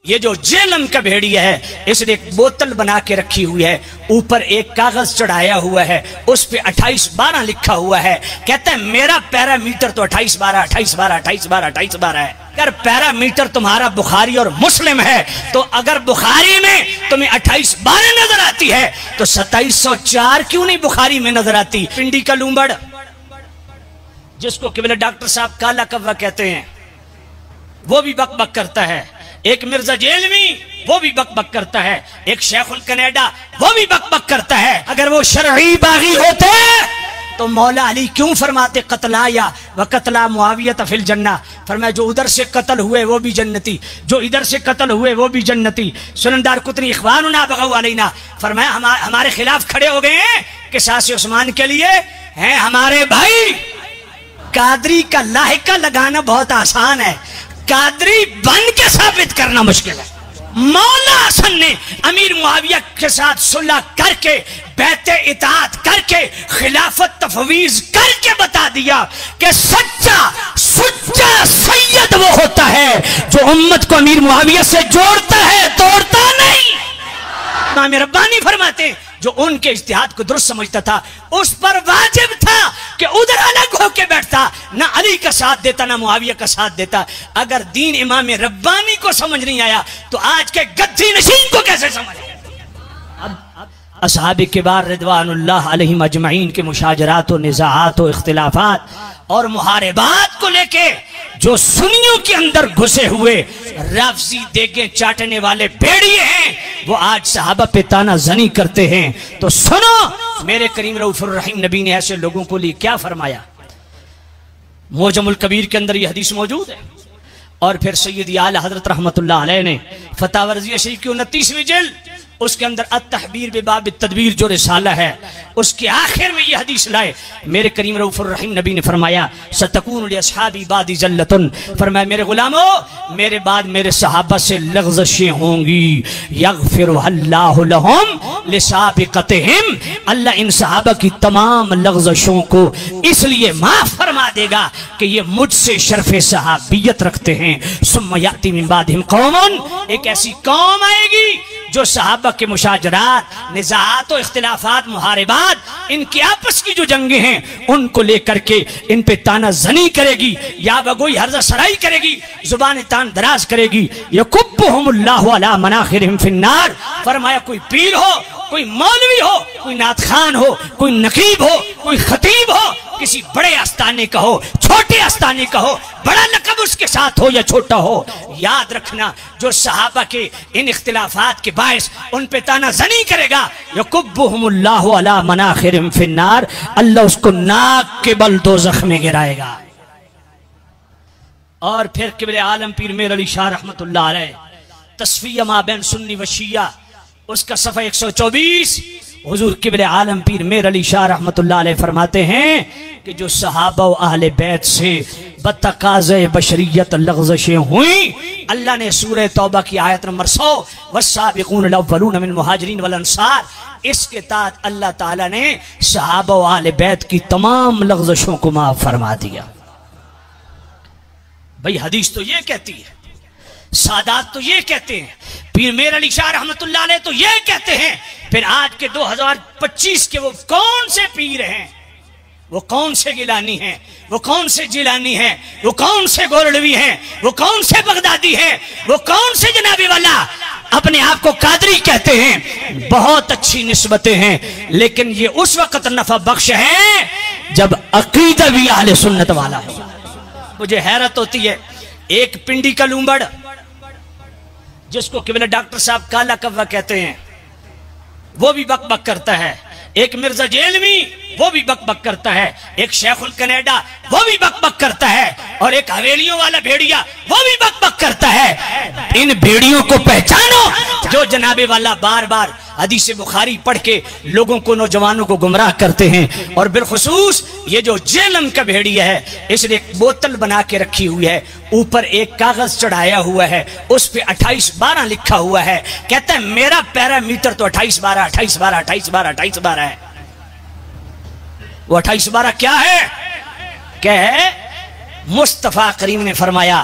یہ جو جیلم کا بھیڑیا ہے اس نے ایک بوتل بنا کے رکھی ہوئی ہے، اوپر ایک کاغذ چڑھایا ہوا ہے، اس پہ 28-12 لکھا ہوا ہے، کہتا ہے میرا پیرامیٹر تو 28-12 28-12 28-12 28-12 ہے۔ اگر پیرامیٹر تمہارا بخاری اور مسلم ہے تو اگر بخاری میں تمہیں 28-12 نظر آتی ہے تو 2704 کیوں نہیں بخاری میں نظر آتی؟ پنڈی کا لومبڑ جس کو قبلہ ڈاکٹر صاحب کالا کوا کہتے ہیں وہ بھی بک بک کرتا ہے، ایک مرزا جیلمی وہ بھی بک بک کرتا ہے، ایک شیخ الکنیڈا وہ بھی بک بک کرتا ہے۔ اگر وہ شرعی باغی ہوتے تو مولا علی کیوں فرماتے قتلا یا وقتلا معاویہ فی الجنہ؟ فرمایا جو ادھر سے قتل ہوئے وہ بھی جنتی، جو ادھر سے قتل ہوئے وہ بھی جنتی۔ سنندار قطنی اخواننا بغوا علینا، فرمایا ہمارے خلاف کھڑے ہو گئے ہیں قصاص عثمان کے لیے، ہیں ہمارے بھائی۔ قادری کا لاحقہ لگانا بہت آسان ہے، قادری بن کے ثابت کرنا مشکل ہے۔ مولا حسن نے امیر معاویہ کے ساتھ صلح کر کے بیعت اطاعت کر کے خلافت تفویض کر کے بتا دیا کہ سچا سید وہ ہوتا ہے جو امت کو امیر معاویہ سے جوڑتا ہے، توڑتا نہیں۔ امام ربانی فرماتے ہیں جو ان کے اجتہاد کو درست سمجھتا تھا اس پر واجب تھا کہ ادھر الگ ہو کے بیٹھتا، نہ علی کا ساتھ دیتا نہ معاویہ کا ساتھ دیتا۔ اگر دین امام ربانی کو سمجھ نہیں آیا تو آج کے گدھی نشین کو کیسے سمجھ آیا؟ اصحاب کبار رضوان اللہ علیہم اجمعین کے مشاجرات و نزاعات و اختلافات اور محاربات کو لے کے جو سنیوں کے اندر گھسے ہوئے رافضی دیگیں چاٹنے والے بھیڑیے ہیں وہ آج صحابہ پہ تانا زنی کرتے ہیں۔ تو سنو میرے کریم رؤوف الرحیم نبی نے ایسے لوگوں کو لیے کیا فرمایا۔ معجم الکبیر کے اندر یہ حدیث موجود ہے، اور پھر سیدی اعلی حضرت رحمت اللہ علیہ نے فتاوی رضویہ شریف کی 29ویں جلد اس کے اندر التحبیر بباب التدبیر جو رسالہ ہے اس کے آخر میں یہ حدیث لائے۔ میرے کریم رؤوف الرحیم نبی نے فرمایا ستکون لاصحابی بعدی ذلۃ، فرمایا میرے غلاموں میرے بعد میرے صحابہ سے لغزشیں ہوں گی، یغفرها اللہ لہم لسابقتہم، اللہ ان صحابہ کی تمام لغزشوں کو اس لیے معاف فرما دے گا کہ یہ مجھ سے شرف صحابیت رکھتے ہیں۔ ثم یأتی من بعدہم قوم، ایک ایسی قوم آئے گی جو صحابہ کے مشاجرات، نزاعات و اختلافات، محاربات، ان کی آپس کی جو جنگیں ہیں ان کو لے کر کے ان پہ تانا زنی کرے گی، یا بگوئی حرزہ سرائی کرے گی، زبان تان دراز کرے گی۔ یکبہم اللہ علی مناخرہم فی النار، فرمایا کوئی پیر ہو، کوئی مولوی ہو، کوئی نعت خان ہو، کوئی نقیب ہو، کوئی خطیب ہو، کسی بڑے آستانے کا ہو، چھوٹے آستانے کا ہو، بڑا لقب اس کے ساتھ ہو یا چھوٹا ہو، یاد رکھنا جو صحابہ کے ان اختلافات کے باعث ان پہ تانا زنی کرے گا یکبہم اللہ علی مناخرہم فی النار، اللہ اس کو ناک کے بل دوزخ میں گرائے گا۔ اور پھر قبل عالم پیر میر علی شاہ رحمت اللہ علیہ تصفیہ ما بین سنی و شیعہ اس کا صفحہ 124 حضور قبل عالم پیر میر علی شاہ رحمت اللہ علیہ فرماتے ہیں کہ جو صحابہ و اہل بیت سے بتقاضِ بشریت لغزشیں ہوئیں، اللہ نے سورہ توبہ کی آیت نمبر 100 والسابقون الاولون من مہاجرین والانصار، اس کے تحت اللہ تعالیٰ نے صحابہ و اہل بیت کی تمام لغزشوں کو معاف فرما دیا۔ بھئی حدیث تو یہ کہتی ہے، سادات تو یہ کہتے ہیں، پیر میر علی شاہ رحمت اللہ علیہ تو یہ کہتے ہیں، پھر آج کے 2025 کے وہ کون سے پیر ہیں، وہ کون سے گیلانی ہیں، وہ کون سے جیلانی ہیں، وہ کون سے گورڑوی ہیں، وہ کون سے بغدادی ہیں، وہ کون سے جناب والا اپنے آپ کو قادری کہتے ہیں، بہت اچھی نسبتیں ہیں، لیکن یہ اس وقت نفع بخش ہے جب عقیدہ بھی اہل سنت والا ہے۔ مجھے حیرت ہوتی ہے، ایک پنڈی کا لومبڑ جس کو قبلہ ڈاکٹر صاحب کالا کوا کہتے ہیں وہ بھی بک بک کرتا ہے، ایک مرزا جیلمی وہ بھی بک بک کرتا ہے، ایک شیخ الکنیڈا وہ بھی بک بک کرتا ہے، اور ایک حویلیوں والا بھیڑیا وہ بھی بک بک کرتا ہے۔ ان بھیڑیوں کو پہچانو جو جناب والا بار بار حدیث بخاری پڑھ کے لوگوں کو، نوجوانوں کو گمراہ کرتے ہیں، اور بالخصوص یہ جو جیلم کا بھیڑیا ہے اس نے ایک بوتل بنا کے رکھی ہوئی ہے، اوپر ایک کاغذ چڑھایا ہوا ہے، اس پہ 28-12 لکھا ہوا ہے، کہتا ہے میرا پیرامیٹر تو 28-12 28-12 28-12 28-12 ہے۔ وہ 28-12 کیا ہے؟ کیا ہے؟ مصطفیٰ کریم نے فرمایا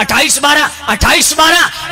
28-12 28-12।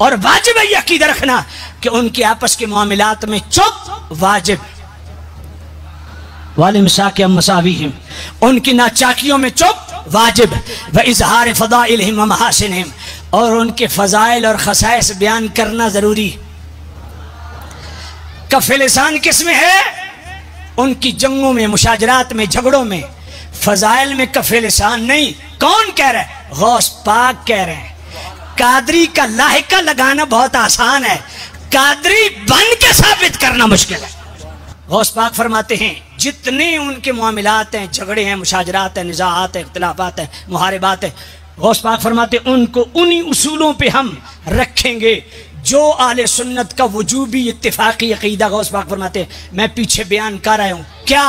اور واجب ہے یہ عقیدہ رکھنا کہ ان کے آپس کے معاملات میں چپ واجب، وَلِمْسَاكِ مَسَاوِيهِمْ، ان کی ناچاکیوں میں چپ واجب، وَإِظْهَارِ فَضَائِلِهِمْ وَمَحَاسِنِهِمْ، اور ان کے فضائل اور خصائص بیان کرنا ضروری۔ کف لسان کس میں ہے؟ ان کی جنگوں میں، مشاجرات میں، جھگڑوں میں، فضائل میں کف لسان نہیں۔ کون کہہ رہا ہے؟ غوث پاک کہہ رہے ہیں۔ قادری کا لاحقہ لگانا بہت آسان ہے، قادری بن کے ثابت کرنا مشکل ہے۔ غوث پاک فرماتے ہیں جتنے ان کے معاملات ہیں، جھگڑے ہیں، مشاجرات ہیں، نزاعات ہیں، اختلافات ہیں، محاربات ہیں، غوث پاک فرماتے ہیں ان کو انہی اصولوں پہ ہم رکھیں گے جو اہل سنت کا وجوبی اتفاقی عقیدہ۔ غوث پاک فرماتے ہیں میں پیچھے بیان کر رہا ہوں، کیا؟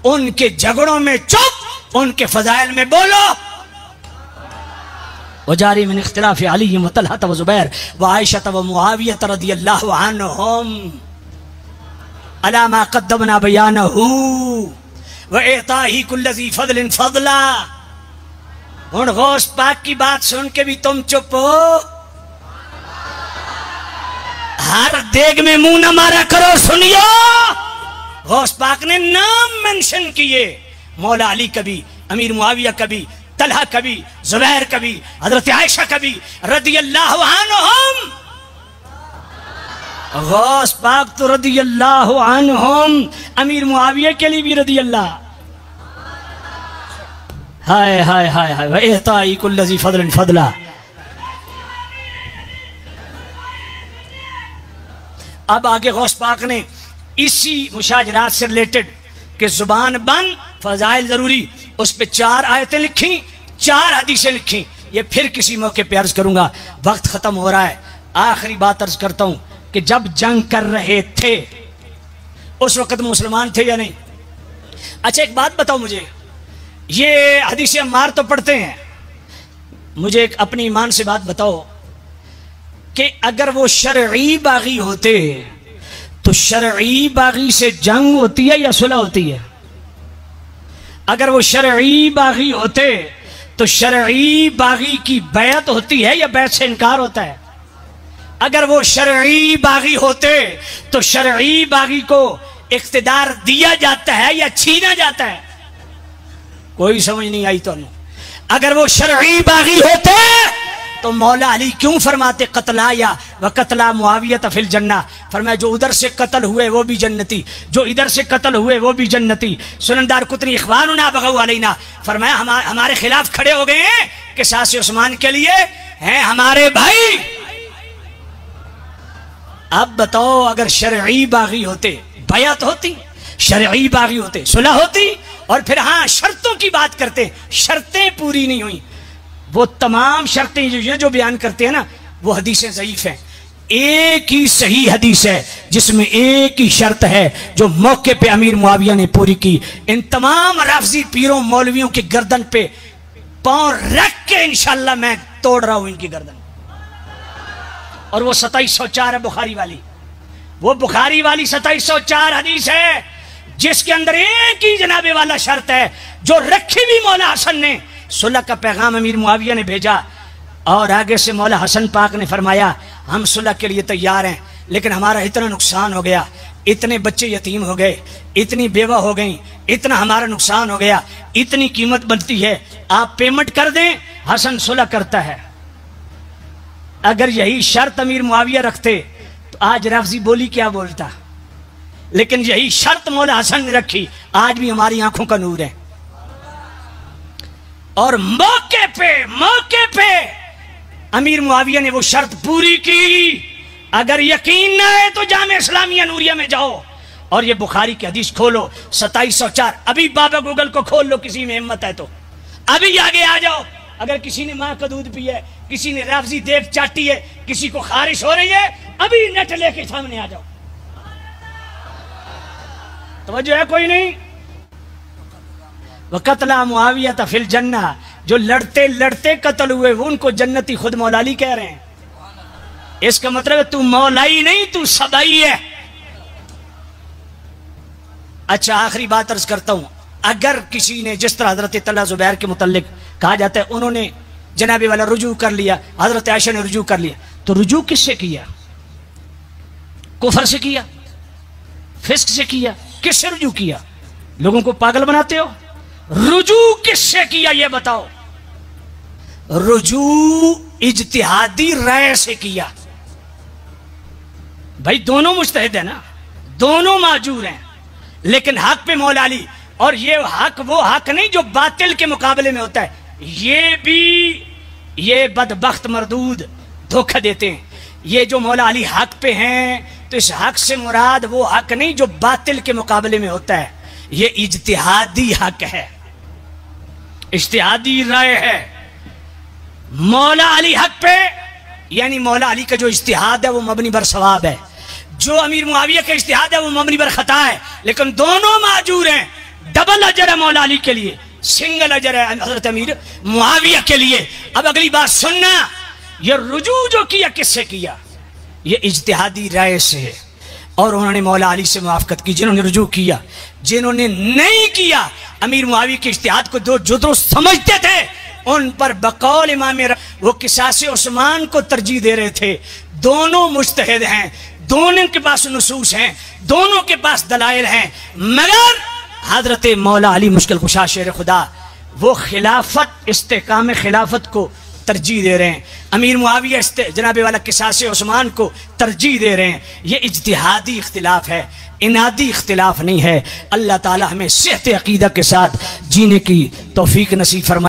ان کے جھگڑوں میں چپ، ان کے فضائل میں بولو۔ وجاری من اختلاف علی و طلحہ و زبیر و عائشہ و معاویہ رضی اللہ عنہم علی ما قدمنا بیانہ و اعطاہی کل ذی فضل فضلا۔ ان غوث پاک کی بات سن کے بھی تم چپ ہو؟ ہر دیگ میں منہ نہ مارا کرو، سنیو۔ غوث پاک نے نام منشن کیے، مولا علی کبھی، امیر معاویہ کبھی، طلحہ کبھی، زبیر کبھی، حضرت عائشہ کبھی رضی اللہ عنہم۔ غوث پاک تو رضی اللہ عنہم، امیر معاویہ کے لیے بھی رضی اللہ۔ ہائے ہائے ہائے ہائے، وَإِعْطَائِ كُلِّ ذِي فَضْلٍ فَضْلًا۔ اب آگے غوث پاک نے اسی مشاجرات سے ریلیٹڈ کہ زبان بند، فضائل ضروری، اس پہ 4 آیتیں لکھیں، 4 حدیثیں لکھیں۔ یہ پھر کسی موقع پہ عرض کروں گا، وقت ختم ہو رہا ہے۔ آخری بات عرض کرتا ہوں کہ جب جنگ کر رہے تھے اس وقت مسلمان تھے یا نہیں؟ اچھا ایک بات بتاؤ مجھے، یہ حدیث عمار تو پڑھتے ہیں، مجھے ایک اپنی ایمان سے بات بتاؤ کہ اگر وہ شرعی باغی ہوتے تو شرعی باغی سے جنگ ہوتی ہے یا صلح ہوتی ہے؟ اگر وہ شرعی باغی ہوتے تو شرعی باغی کی بیعت ہوتی ہے یا بیعت سے انکار ہوتا ہے؟ اگر وہ شرعی باغی ہوتے تو شرعی باغی کو اقتدار دیا جاتا ہے یا چھینا جاتا ہے؟ کوئی سمجھ نہیں آئی تو انہوں۔ اگر وہ شرعی باغی ہوتے تو مولا علی کیوں فرماتے قتلا یا وقتلا معاویہ فی الجنہ؟ فرمایا جو ادھر سے قتل ہوئے وہ بھی جنتی، جو ادھر سے قتل ہوئے وہ بھی جنتی۔ سنن دارقطنی اخواننا بغوا علینا، فرمایا ہمارے خلاف کھڑے ہو گئے ہیں قصاص عثمان کے لیے، ہیں ہمارے بھائی۔ اب بتاؤ اگر شرعی باغی ہوتے بیعت ہوتی، شرعی باغی ہوتے صلح ہوتی، اور پھر ہاں شرطوں کی بات کرتے، شرطیں پوری نہیں ہوئیں، وہ تمام شرطیں یہ جو بیان کرتے ہیں نا وہ حدیثیں ضعیف ہیں۔ ایک ہی صحیح حدیث ہے جس میں ایک ہی شرط ہے جو موقع پہ امیر معاویہ نے پوری کی۔ ان تمام رافضی پیروں مولویوں کی گردن پہ پاؤں رکھ کے انشاءاللہ میں توڑ رہا ہوں ان کی گردن، اور وہ 2704 ہے بخاری والی، وہ بخاری والی 2704 حدیث ہے جس کے اندر ایک ہی جناب والا شرط ہے جو رکھی بھی مولا حسن نے۔ صلح کا پیغام امیر معاویہ نے بھیجا اور آگے سے مولا حسن پاک نے فرمایا ہم صلح کے لیے تیار ہیں، لیکن ہمارا اتنا نقصان ہو گیا، اتنے بچے یتیم ہو گئے، اتنی بیوہ ہو گئیں، اتنا ہمارا نقصان ہو گیا، اتنی قیمت بنتی ہے، آپ پیمنٹ کر دیں۔ حسن صلح کرتا ہے۔ اگر یہی شرط امیر معاویہ رکھتے تو آج رافضی بولی کیا بولتا، لیکن یہی شرط مولا حسن نے رکھی، آج بھی ہماری آنکھوں کا نور ہے۔ اور موقع پہ امیر معاویہ نے وہ شرط پوری کی۔ اگر یقین نہ ہے تو جامع اسلامیہ نوریہ میں جاؤ اور یہ بخاری کی حدیث کھولو 2704، ابھی بابا گوگل کو کھول لو کسی میں ہمت ہے تو، ابھی آگے آ جاؤ۔ اگر کسی نے ماں کا دودھ پیا ہے، کسی نے رافضی دیگ چاٹی ہے، کسی کو خارش ہو رہی ہے، ابھی نیٹ لے کے سامنے آ جاؤ۔ توجہ ہے کوئی نہیں؟ وَقَتْلَا مُعَاوِيَةَ فِي الْجَنَّةِ، جو لڑتے لڑتے قتل ہوئے وہ ان کو جنتی خود مولا علی کہہ رہے ہیں۔ اس کا مطلب ہے تو مولائی نہیں، تو سبائی ہے۔ اچھا آخری بات عرض کرتا ہوں، اگر کسی نے جس طرح حضرت طلحہ زبیر کے متعلق کہا جاتا ہے انہوں نے جناب والا رجوع کر لیا، حضرت عائشہ نے رجوع کر لیا، تو رجوع کس سے کیا؟ کفر سے کیا؟ فسق سے کیا؟ کس سے رجوع کیا؟ لوگوں کو پاگل بناتے ہو. رجوع کس سے کیا یہ بتاؤ؟ رجوع اجتہادی رائے سے کیا. بھائی دونوں مجتہد ہیں نا، دونوں معذور ہیں، لیکن حق پہ مولا علی. اور یہ حق وہ حق نہیں جو باطل کے مقابلے میں ہوتا ہے. یہ بھی یہ بدبخت مردود دھوکہ دیتے ہیں. یہ جو مولا علی حق پہ ہیں تو اس حق سے مراد وہ حق نہیں جو باطل کے مقابلے میں ہوتا ہے. یہ اجتہادی حق ہے، اجتہادی رائے ہے. مولا علی حق پہ یعنی مولا علی کا جو اجتہاد ہے وہ مبنی بر ثواب ہے، جو امیر معاویہ کا اجتہاد ہے وہ مبنی بر خطا ہے. لیکن دونوں معذور ہیں. ڈبل اجر ہے مولا علی کے لیے، سنگل اجر ہے حضرت امیر معاویہ کے لیے. اب اگلی بات سننا، یہ رجوع جو کیا کس سے کیا؟ یہ اجتہادی رائے سے ہے. اور انہوں نے مولا علی سے موافقت کی جنہوں نے رجوع کیا. جنہوں نے نہیں کیا، امیر معاویہ کے اجتہاد کو جو درست سمجھتے تھے ان پر بقول امام وہ قصاص عثمان کو ترجیح دے رہے تھے. دونوں مجتہد ہیں، دونوں کے پاس نصوص ہیں، دونوں کے پاس دلائل ہیں، مگر حضرت مولا علی مشکل کشا شیر خدا وہ خلافت، استحکام خلافت کو ترجیح دے رہے ہیں. امیر معاویہ جناب والا قصاص عثمان کو ترجیح دے رہے ہیں. یہ اجتہادی اختلاف ہے، انادی اختلاف نہیں ہے. اللہ تعالی ہمیں صحت عقیدہ کے ساتھ جینے کی توفیق نصیب فرمائے.